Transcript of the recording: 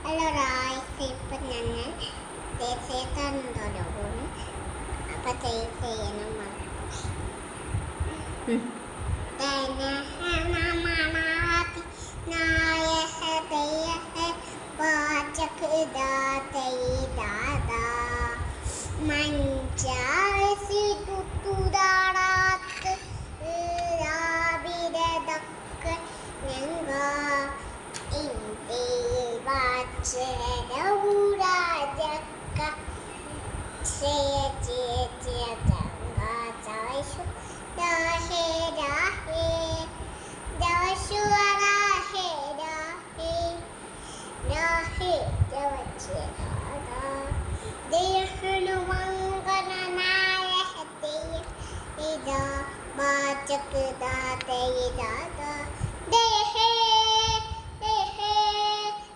Allora, iപ്പം ഞങ്ങൾ ദേശീയത്തോടും അപ്പം ചെയ്യണം മഞ്ചാസി തുത്തുതാടാത്ത് രാവിലതൊക്കെ ഞങ്ങ ഇന്ത്യയിൽ വാച്ചരൂരാജക്ക ശ്രേയ ചേച്ചിയ ചങ്ങാചായിഷു രാഹേ രാഹേ ദവശു രാഹേ രാഹേ രാഹേ ദവച്ചേ രാധാ ദേഹനു മംഗളനായ ഹതേ ഇദാ വാചക ദാതേ ദാദാ